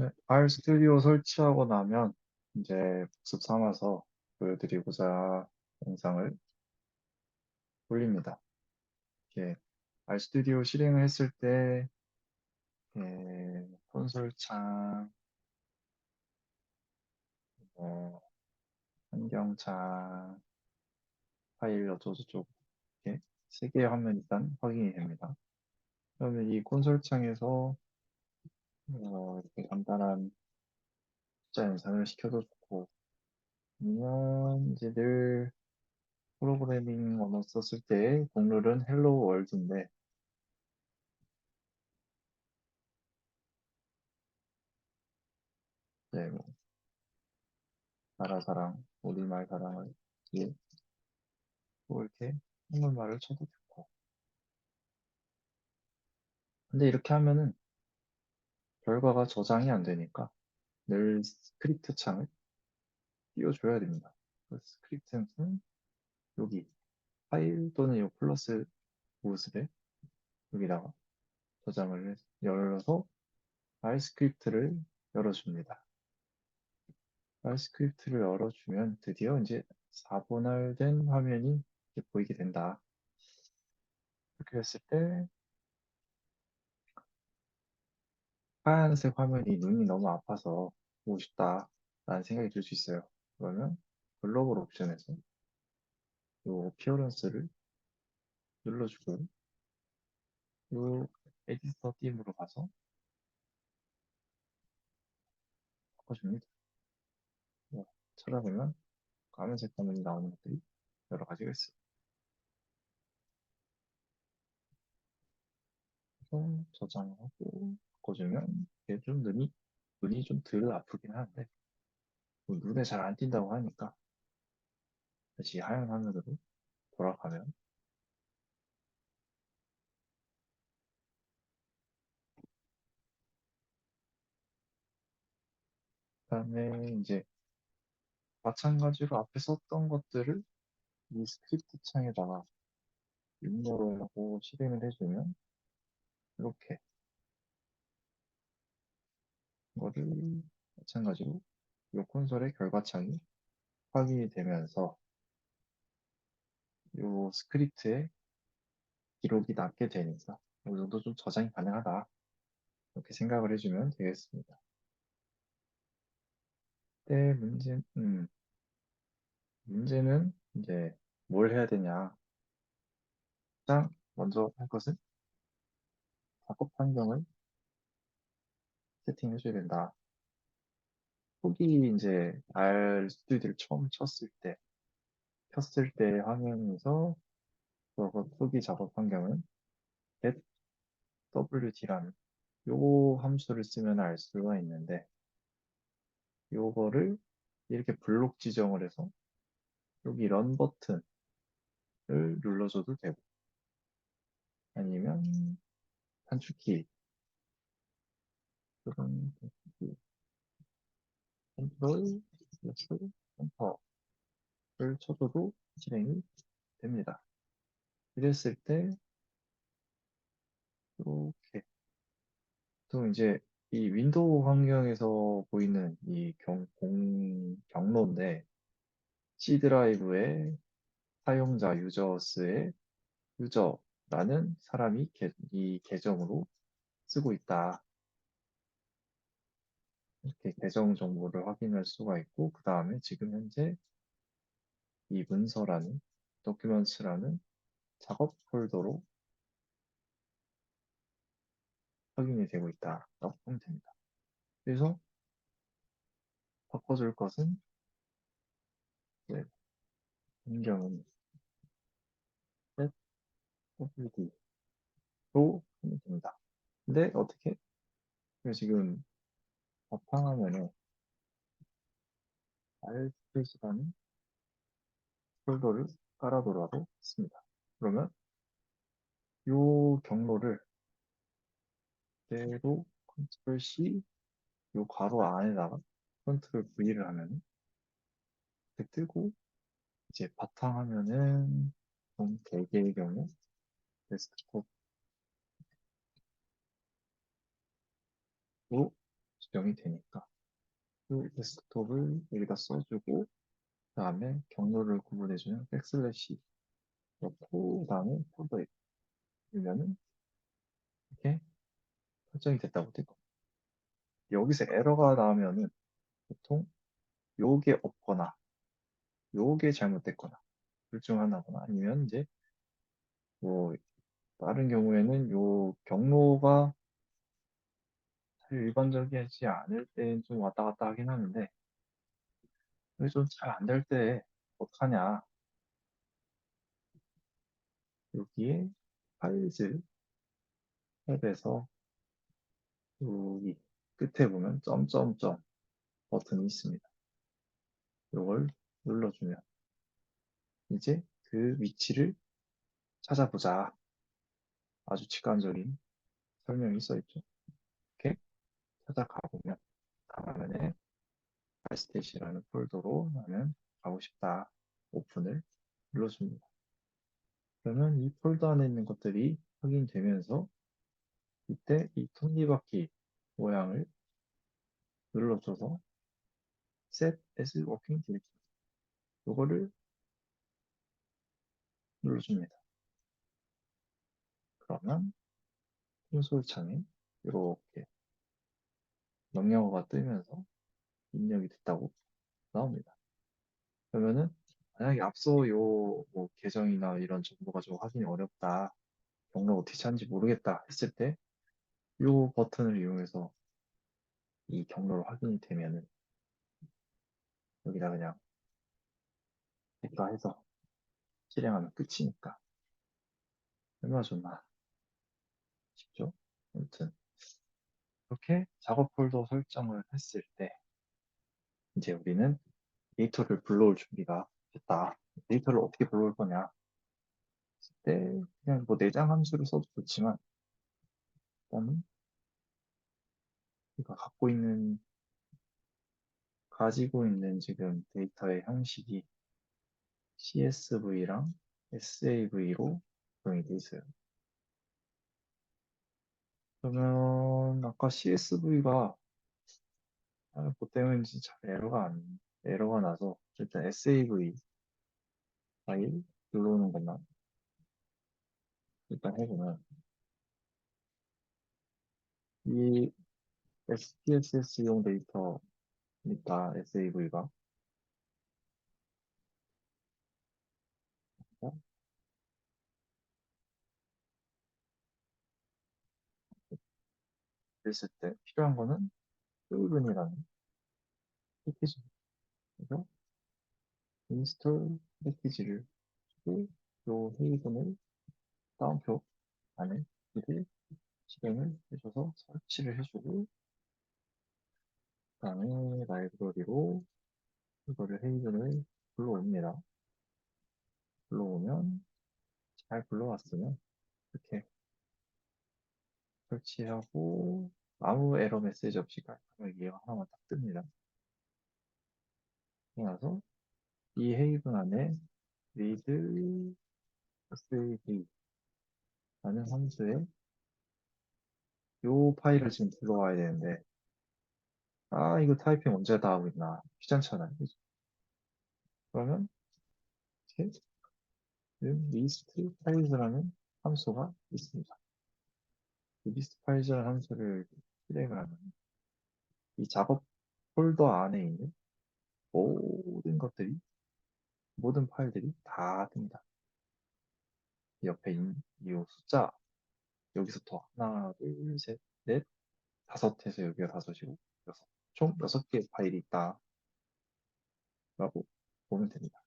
네, R 스튜디오 설치하고 나면 이제 복습 삼아서 보여드리고자 영상을 올립니다. 이렇게 R 스튜디오 실행을 했을 때 콘솔 창, 뭐 환경 창, 파일 어쩌고저쩌고 이렇게 세 개의 화면이 일단 확인이 됩니다. 그러면 이 콘솔 창에서 이렇게 간단한 숫자 연산을 시켜도 좋고 아니면 이제 늘 프로그래밍 언어 썼을 때 동물은 헬로 월드인데 네, 뭐 나라 사랑, 우리말 사랑을 위해 뭐 이렇게 한국말을 쳐도 좋고 근데 이렇게 하면은 결과가 저장이 안 되니까 늘 스크립트 창을 띄워줘야 됩니다. 그 스크립트는 여기 파일 또는 이 플러스 무엇에 여기다가 열어서 R 스크립트를 열어줍니다. R 스크립트를 열어주면 드디어 이제 4분할된 화면이 이렇게 보이게 된다. 이렇게 했을 때 하얀색 화면이 눈이 너무 아파서 보고 싶다 라는 생각이 들 수 있어요. 그러면 글로벌 옵션에서 이 어피어런스를 눌러주고 이 에디터 빔으로 가서 바꿔줍니다. 찾아보면 까만색 화면이 나오는 것들이 여러 가지가 있어요. 그래서 저장하고 바꿔주면 이게 좀 눈이 좀 덜 아프긴 하는데 뭐 눈에 잘 안 띈다고 하니까 다시 하얀 화면으로 돌아가면 그다음에 이제 마찬가지로 앞에 썼던 것들을 이 스크립트 창에다가 입력을 하고 실행을 해주면 이렇게 이거를 마찬가지로 이 콘솔의 결과창이 확인이 되면서 이 스크립트의 기록이 남게 되니까 어느 정도 좀 저장이 가능하다 이렇게 생각을 해주면 되겠습니다. 때 문제는 이제 뭘 해야 되냐. 가장 먼저 할 것은 작업 환경을 세팅해줘야 된다. 초기 이제 R 스튜디오를 처음 켰을 때 화면에서 그 초기 작업 환경은 wd라는 요 함수를 쓰면 알 수가 있는데 요거를 이렇게 블록 지정을 해서 여기 런 버튼을 눌러줘도 되고 아니면 단축키 그런 컨트롤 플러스 엔터를 쳐줘도 실행이 됩니다. 이랬을 때 이렇게 또 이제 이 윈도우 환경에서 보이는 이 경로인데 C 드라이브의 사용자 유저스의 유저라는 사람이 이 계정으로 쓰고 있다. 이렇게 계정 정보를 확인할 수가 있고 그 다음에 지금 현재 이 문서라는 도큐먼츠라는 작업 폴더로 확인이 되고 있다라고 보면 됩니다. 그래서 바꿔줄 것은 네, 변경은 wd로 하면 됩니다. 근데 어떻게? 지금 바탕화면에 r스페이스라는 폴더를 깔아둬라고 했습니다. 그러면 이 경로를 그대로 컨트롤 C 이 괄호 안에다가 컨트롤 V를 하면 이렇게 뜨고 이제 바탕화면은 좀 4개의 경우 데스크톱으로 수정이 되니까 이 데스크톱을 여기다 써주고 그다음에 경로를 구분해주는 백슬래시 넣고 그다음에 폴더에 넣으면은 이렇게 설정이 됐다고 되고 여기서 에러가 나오면은 보통 요게 없거나 요게 잘못됐거나 둘 중 하나거나 아니면 이제 뭐 다른 경우에는 요 경로가 사실 일반적이지 않을 때 좀 왔다 갔다 하긴 하는데 이게 좀 잘 안 될 때 어떡하냐 여기에 파일즈 탭에서 여기 끝에 보면 점점점 버튼이 있습니다. 이걸 눌러주면 이제 그 위치를 찾아보자. 아주 직관적인 설명이 써있죠. 이렇게 찾아가 보면 화면에 알스테이시라는 폴더로 나는 가고 싶다. 오픈을 눌러줍니다. 그러면 이 폴더 안에 있는 것들이 확인되면서 이때 이 톱니바퀴 모양을 눌러줘서 Set as Working Directory 이거를 눌러줍니다. 그러면 콘솔 창에 이렇게 명령어가 뜨면서 입력이 됐다고 나옵니다. 그러면은 만약에 앞서 요뭐 계정이나 이런 정보가 좀 확인이 어렵다, 경로 어떻게 찾는지 모르겠다 했을 때 요 버튼을 이용해서 이 경로를 확인이 되면은 여기다 그냥 객가해서 실행하면 끝이니까 얼마나 좋나 싶죠? 아무튼 이렇게 작업 폴더 설정을 했을 때 이제 우리는 데이터를 불러올 준비가 됐다. 데이터를 어떻게 불러올 거냐? 했을 때 그냥 뭐 내장 함수를 써도 좋지만 일단은 우리가 가지고 있는 지금 데이터의 형식이 CSV랑 SAV로 구성이 되어 있어요. 그러면 아까 CSV가 뭐 때문인지 잘 에러가 나서 일단 SAV 파일 불러오는 것만 일단 해보면 이 SPSS용 데이터니까 SAV가 그랬을 때 필요한 거는 헤이븐이라는 패키지. 그래서 인스톨 패키지를 주고 요 헤이븐을 다운표 안에 미리 실행을 해줘서 설치를 해주고 그다음에 라이브러리로 이거를 헤이븐을 불러옵니다. 불러오면 잘 불러왔으면 이렇게 설치하고 아무 에러 메시지 없이 깔끔하게 이해가 하나만 딱 뜹니다. 그래서 이 헤이븐 안에 read save 라는 함수에 요 파일을 지금 들어와야 되는데 이거 타이핑 언제 다 하고 있나 귀찮잖아요. 그죠? 그러면 이렇게 list 파일즈라는 함수가 있습니다. 이 list 파일즈라는 함수를 실행을 하면 이 작업 폴더 안에 있는 모든 것들이 모든 파일들이 다 뜹니다. 옆에 이 숫자 여기서부터 하나, 둘, 셋, 넷, 다섯 해서 여기가 다섯이고 여섯. 총 6개의 파일이 있다라고 보면 됩니다.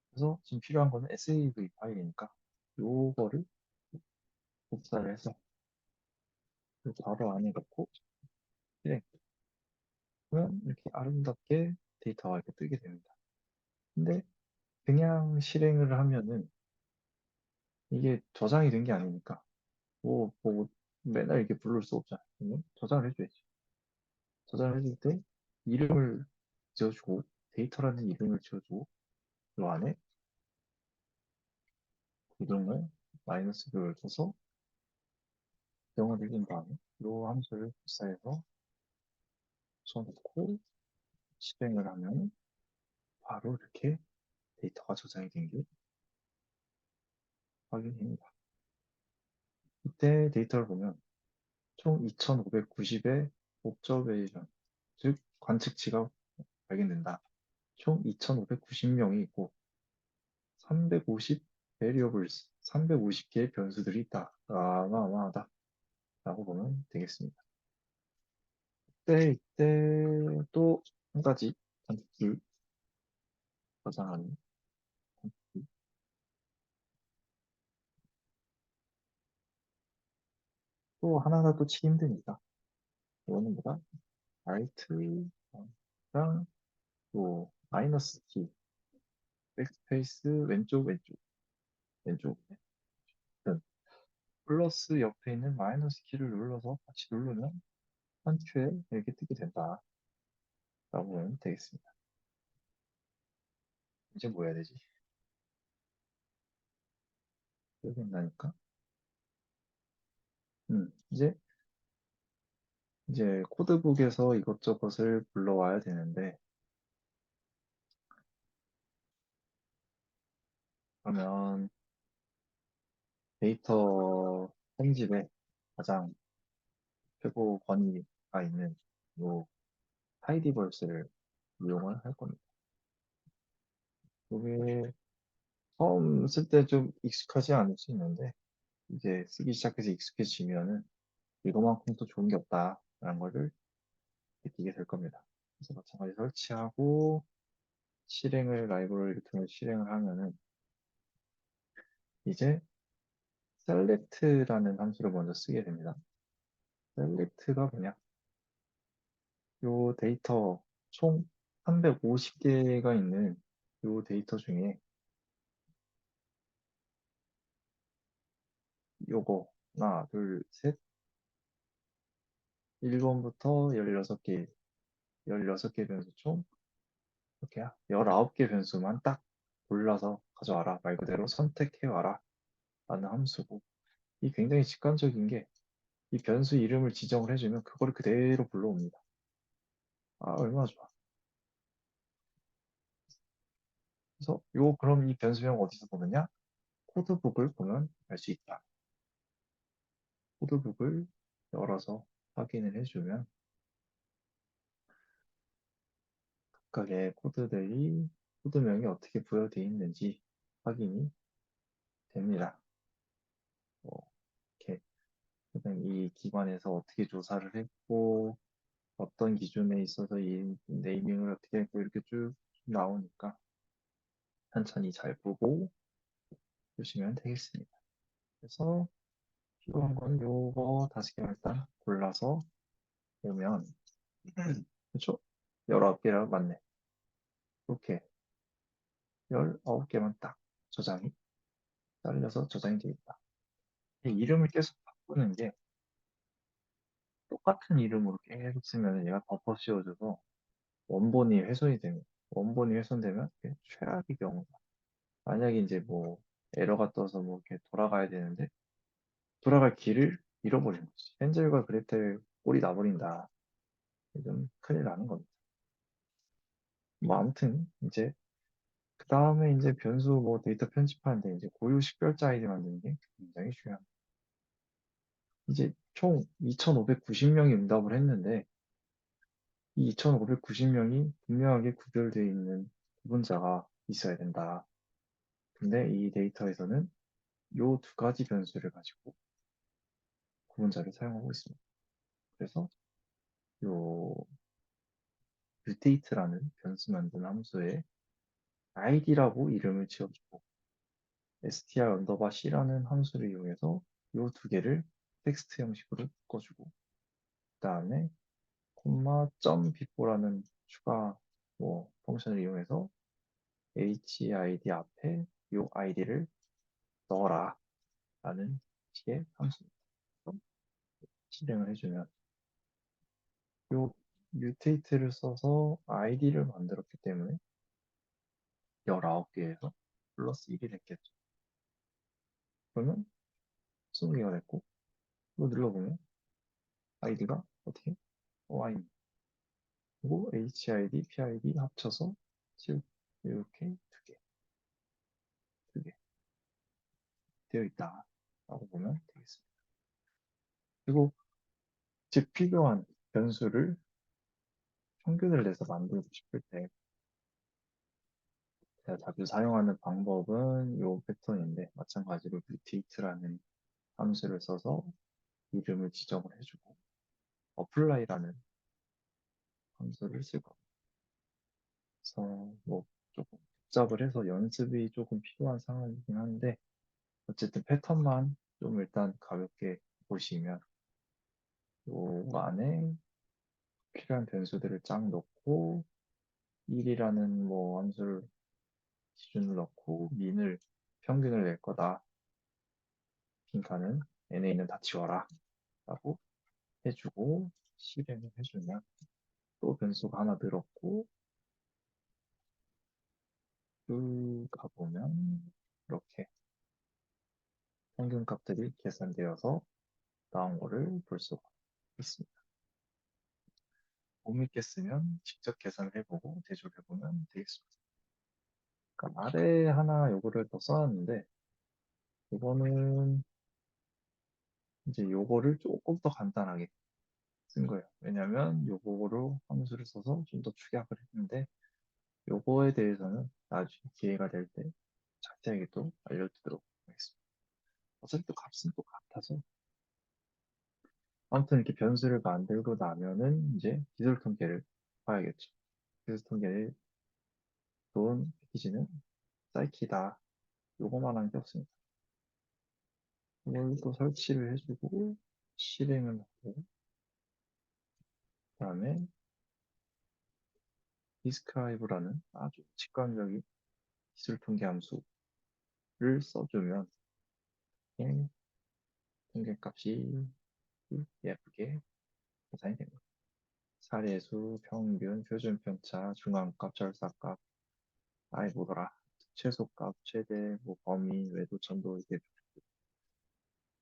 그래서 지금 필요한 거는 SAV 파일이니까 요거를 복사를 해서 요 괄호 안에 넣고 실행. 그러면 이렇게 아름답게 데이터가 이렇게 뜨게 됩니다. 근데 그냥 실행을 하면은 이게 저장이 된 게 아니니까 뭐 맨날 이렇게 부를 수 없잖아요. 그러면 저장을 해줘야지. 저장을 해줄 때 이름을 지어주고 데이터라는 이름을 지어주고 그 안에 이름을 마이너스 를 줘서 명을 늘린 다음에 이 함수를 복사해서 써놓고 실행을 하면 바로 이렇게 데이터가 저장이 된 게 확인됩니다. 이때 데이터를 보면 총 2590의 옵저베이션, 즉 관측치가 발견된다. 총 2590명이 있고 350 variables, 350개의 변수들이 있다. 어마어마하다. 라고 보면 되겠습니다. 이때 또 한 가지 관측을 저장하는 관측. 또 하나가 또 치기 힘드니까 이거는 뭐다? Alt랑 또 마이너스 키, 백스페이스 왼쪽 플러스 옆에 있는 마이너스 키를 눌러서 같이 누르면 한 큐에 이렇게 뜨게 된다. 라고 보면 되겠습니다. 이제 뭐 해야 되지? 기억이 안 나니까. 이제 코드북에서 이것저것을 불러와야 되는데, 그러면 데이터 편집에 가장 최고 권위가 있는 요 타이디버스를 이용을 할 겁니다. 이게 처음 쓸 때 좀 익숙하지 않을 수 있는데, 이제 쓰기 시작해서 익숙해지면은 이거만큼 또 좋은 게 없다라는 거를 느끼게 될 겁니다. 그래서 마찬가지 설치하고 실행을 라이브러리를 통해 실행을 하면은 이제 select라는 함수를 먼저 쓰게 됩니다. select가 뭐냐? 요 데이터 총 350개가 있는 요 데이터 중에 요거 하나, 둘, 셋, 1번부터 16개, 16개 변수 총 이렇게 19개 변수만 딱 골라서 가져와라. 말 그대로 선택해와라. 라는 함수고 이 굉장히 직관적인 게 이 변수 이름을 지정을 해주면 그거를 그대로 불러옵니다. 아, 얼마나 좋아. 그래서 그럼 이 변수명 어디서 보느냐? 코드북을 보면 알 수 있다. 코드북을 열어서 확인을 해주면 각각의 코드들이 코드명이 어떻게 부여되어 있는지 확인이 됩니다. 이렇게 이 기관에서 어떻게 조사를 했고 어떤 기준에 있어서 이 네이밍을 어떻게 했고 이렇게 쭉 나오니까 천천히 잘 보고 보시면 되겠습니다. 그래서 필요한 건 요거 5개만 일단 골라서 보면 그렇죠? 19개라 맞네. 이렇게 19개만 딱 저장이 잘려서 저장이 되어 있다. 이름을 계속 바꾸는 게 똑같은 이름으로 계속 쓰면 얘가 덮어 씌워져서 원본이 훼손이 됩니다. 원본이 훼손되면 그게 최악의 경우다. 만약에 이제 뭐 에러가 떠서 뭐 이렇게 돌아가야 되는데 돌아갈 길을 잃어버린 거지. 헨젤과 그레텔 꼴이 나버린다. 좀 큰일 나는 겁니다. 뭐 아무튼 이제 그 다음에 이제 변수 뭐 데이터 편집하는데 이제 고유 식별자 아이디 만드는 게 굉장히 중요합니다. 이제 총 2,590명이 응답을 했는데 이 2,590명이 분명하게 구별되어 있는 구분자가 있어야 된다. 근데 이 데이터에서는 요 두 가지 변수를 가지고 구분자를 사용하고 있습니다. 그래서 요 뮤테이트라는 변수 만든 함수에 id라고 이름을 지어주고 str 언더바 c라는 함수를 이용해서 요 두 개를 텍스트 형식으로 바꿔주고 그 다음에 콤마 점 비포라는 추가 뭐 펑션을 이용해서 HID 앞에 요 id를 넣어라 라는 식의 함수입니다. 실행을 해주면 요 뮤테이트를 써서 id를 만들었기 때문에 19개에서 플러스 1이 됐겠죠. 그러면 20개가 됐고 이거 눌러보면 아이디가 어떻게 y 그리고 HID, PID 합쳐서 쭉 이렇게 두 개 되어 있다라고 보면 되겠습니다. 그리고 즉 필요한 변수를 평균을 내서 만들고 싶을 때 제가 자주 사용하는 방법은 이 패턴인데 마찬가지로 mutate라는 함수를 써서 이름을 지정을 해주고 apply라는 함수를 쓸 겁니다. 그래서 뭐 조금 복잡을 해서 연습이 조금 필요한 상황이긴 한데 어쨌든 패턴만 좀 일단 가볍게 보시면 요 안에 필요한 변수들을 쫙 넣고 1이라는 뭐 함수를 기준을 넣고 민을 평균을 낼 거다. 빈칸은 NA는 다 지워라 라고 해주고 실행을 해주면 또 변수가 하나 늘었고 쭉 가보면 이렇게 평균 값들이 계산되어서 나온 거를 볼 수가 있습니다. 못 믿겠으면 직접 계산을 해보고 대조해보면 되겠습니다. 그러니까 아래 하나 요거를 더 써놨는데 이거는 이제 요거를 조금 더 간단하게 쓴 거예요. 왜냐면 요거로 함수를 써서 좀 더 축약을 했는데 요거에 대해서는 나중에 기회가 될 때 자세하게 또 알려드리도록 하겠습니다. 어차피 또 값은 똑같아서 아무튼 이렇게 변수를 만들고 나면은 이제 기술 통계를 봐야겠죠. 기술 통계를 좋은 패키지는 사이키다. 요거만 한 게 없습니다. 이걸 또 설치를 해주고 실행을 하고 그다음에 describe라는 아주 직관적인 기술 통계 함수를 써주면 통계값이 예쁘게 계산이 됩니다. 사례수, 평균, 표준편차, 중앙값, 절사값, 아이 뭐더라, 최소값, 최대, 뭐 범위, 외도, 전도 이게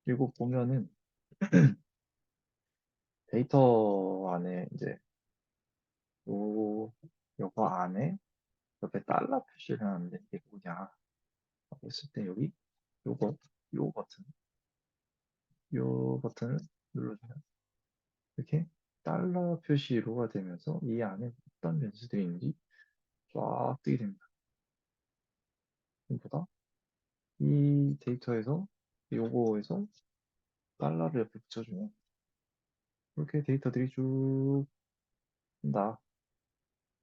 그리고 보면은 데이터 안에 이제 요 요거 안에 옆에 달러 표시를 해놨는데 이게 뭐냐 하고 했을 때 여기 요거 요 버튼 요 버튼을 눌러주면 이렇게 달러 표시로가 되면서 이 안에 어떤 변수들이 있는지 쫙 뜨게 됩니다. 보다 이 데이터에서 요거에서 달러를 옆에 붙여주면 이렇게 데이터들이 쭉 나.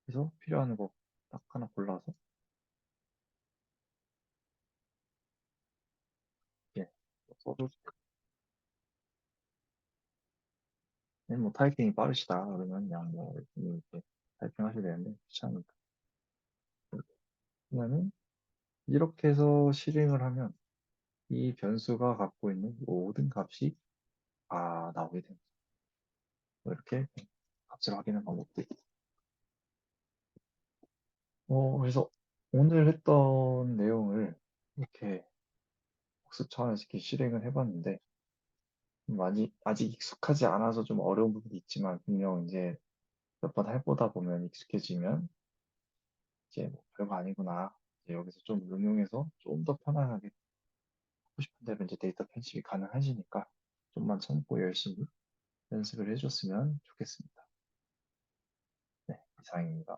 그래서 필요한 거 딱 하나 골라서 예, 써도 뭐 타이핑이 빠르시다 그러면 그냥 뭐 이렇게 타이핑 하셔야 되는데 귀찮으니까 그러면은 이렇게 해서 실행을 하면 이 변수가 갖고 있는 모든 값이 다 나오게 됩니다. 뭐 이렇게 값을 확인하는 방법도 있고 그래서 오늘 했던 내용을 이렇게 복습 차원에서 이렇게 실행을 해봤는데 아직 익숙하지 않아서 좀 어려운 부분이 있지만 분명 이제 몇 번 해보다 보면 익숙해지면 이제 뭐 별거 아니구나. 이제 여기서 좀 응용해서 좀 더 편안하게 하고 싶은 대로 이제 데이터 편집이 가능하시니까 좀만 참고 열심히 연습을 해줬으면 좋겠습니다. 네, 이상입니다.